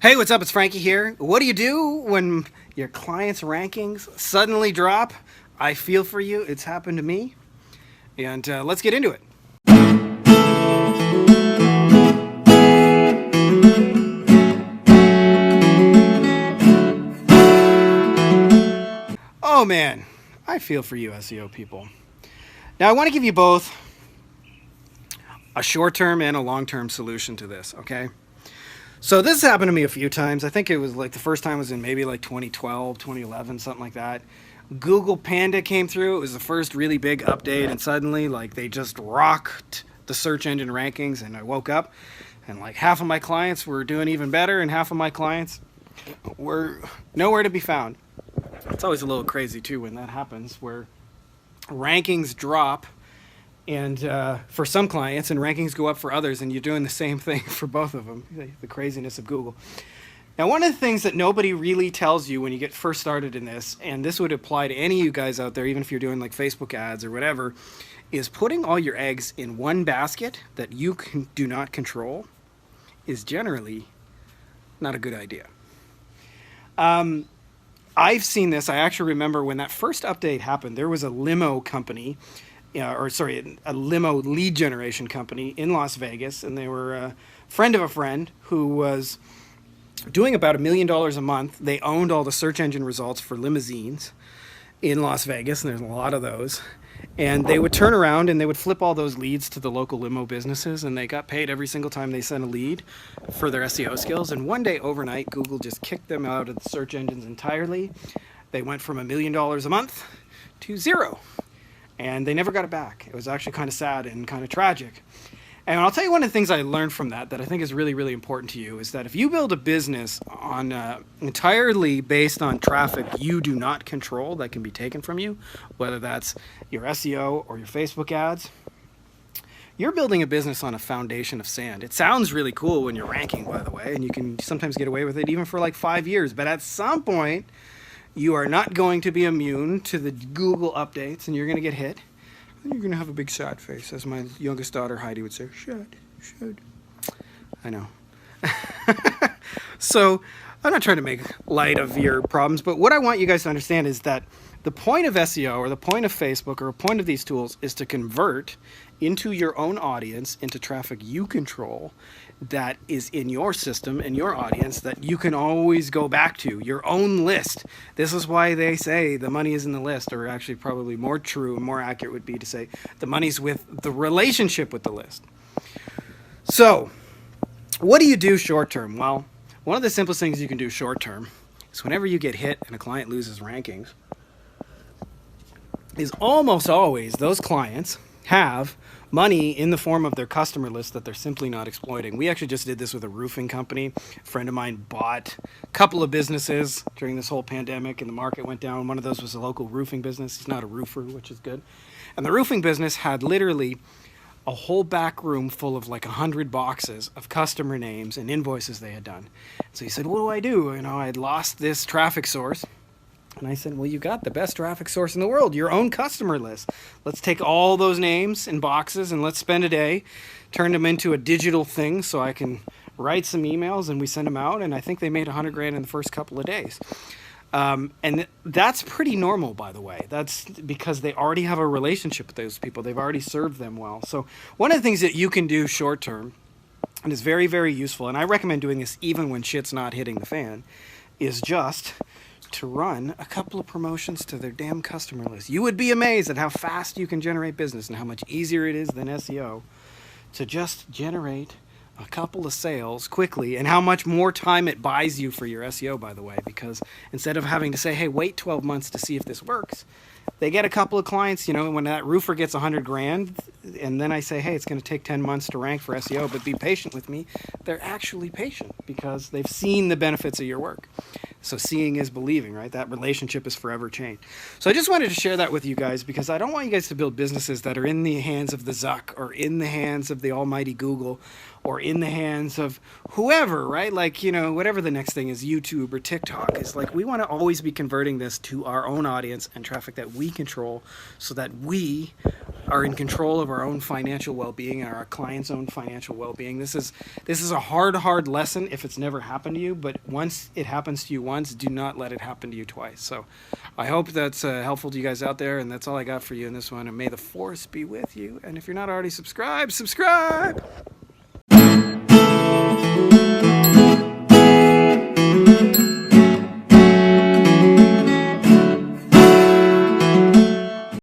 Hey, what's up? It's Frankie here. What do you do when your clients' rankings suddenly drop? I feel for you. It's happened to me. And let's get into it. Oh man, I feel for you, SEO people. Now, I want to give you both a short term and a long term solution to this, okay? So, this happened to me a few times. I think it was like the first time was in maybe like 2012, 2011, something like that. Google Panda came through. It was the first really big update, and suddenly, like, they just rocked the search engine rankings. And I woke up, and like half of my clients were doing even better, and half of my clients were nowhere to be found. It's always a little crazy too when that happens, where rankings drop, and for some clients, and rankings go up for others, and you're doing the same thing for both of them. The craziness of Google. Now, one of the things that nobody really tells you when you get first started in this, and this would apply to any of you guys out there, even if you're doing like Facebook ads or whatever, is putting all your eggs in one basket that you do not control is generally not a good idea. I've seen this. I actually remember when that first update happened, there was a limo company, a limo lead generation company in Las Vegas, and they were a friend of a friend who was doing about $1 million a month. They owned all the search engine results for limousines in Las Vegas, and there's a lot of those. And they would turn around and they would flip all those leads to the local limo businesses, and they got paid every single time they sent a lead for their SEO skills. And one day overnight, Google just kicked them out of the search engines entirely. They went from $1 million a month to zero, and they never got it back. It was actually kind of sad and kind of tragic. And I'll tell you one of the things I learned from that I think is really, really important to you is that if you build a business on entirely based on traffic you do not control that can be taken from you, whether that's your SEO or your Facebook ads, you're building a business on a foundation of sand. It sounds really cool when you're ranking, by the way, and you can sometimes get away with it even for like 5 years. But at some point, you are not going to be immune to the Google updates, and you're going to get hit. You're going to have a big sad face, as my youngest daughter Heidi would say. Should. I know. So I'm not trying to make light of your problems, but what I want you guys to understand is that the point of SEO or the point of Facebook or a point of these tools is to convert into your own audience, into traffic you control, that is in your system and your audience that you can always go back to, your own list. This is why they say the money is in the list, or actually probably more true and more accurate would be to say the money's with the relationship with the list. So what do you do short term? Well, one of the simplest things you can do short term is whenever you get hit and a client loses rankings, is almost always those clients have money in the form of their customer list that they're simply not exploiting. We actually just did this with a roofing company. A friend of mine bought a couple of businesses during this whole pandemic and the market went down. One of those was a local roofing business. He's not a roofer, which is good. And the roofing business had literally a whole back room full of like 100 boxes of customer names and invoices they had done. So he said, what do I do? You know, I had lost this traffic source. And I said, well, you got the best traffic source in the world, your own customer list. Let's take all those names and boxes and let's spend a day, turn them into a digital thing so I can write some emails and we send them out. And I think they made $100,000 in the first couple of days. And that's pretty normal, by the way. That's because they already have a relationship with those people. They've already served them well. So one of the things that you can do short term, and is very, very useful, and I recommend doing this even when shit's not hitting the fan, is just to run a couple of promotions to their damn customer list. You would be amazed at how fast you can generate business and how much easier it is than SEO to just generate a couple of sales quickly, and how much more time it buys you for your SEO, by the way, because instead of having to say, hey, wait 12 months to see if this works, they get a couple of clients, you know, when that roofer gets $100,000 and then I say, hey, it's going to take 10 months to rank for SEO, but be patient with me. They're actually patient because they've seen the benefits of your work. So seeing is believing, right? That relationship is forever changed. So I just wanted to share that with you guys because I don't want you guys to build businesses that are in the hands of the Zuck or in the hands of the almighty Google or in the hands of whoever, right? Like, you know, whatever the next thing is, YouTube or TikTok, is like we want to always be converting this to our own audience and traffic that we control, so that we are in control of our own financial well-being and our clients' own financial well-being. This is a hard lesson if it's never happened to you, but once it happens to you once, do not let it happen to you twice. So I hope that's helpful to you guys out there, and that's all I got for you in this one. And may the force be with you. And if you're not already subscribed, subscribe!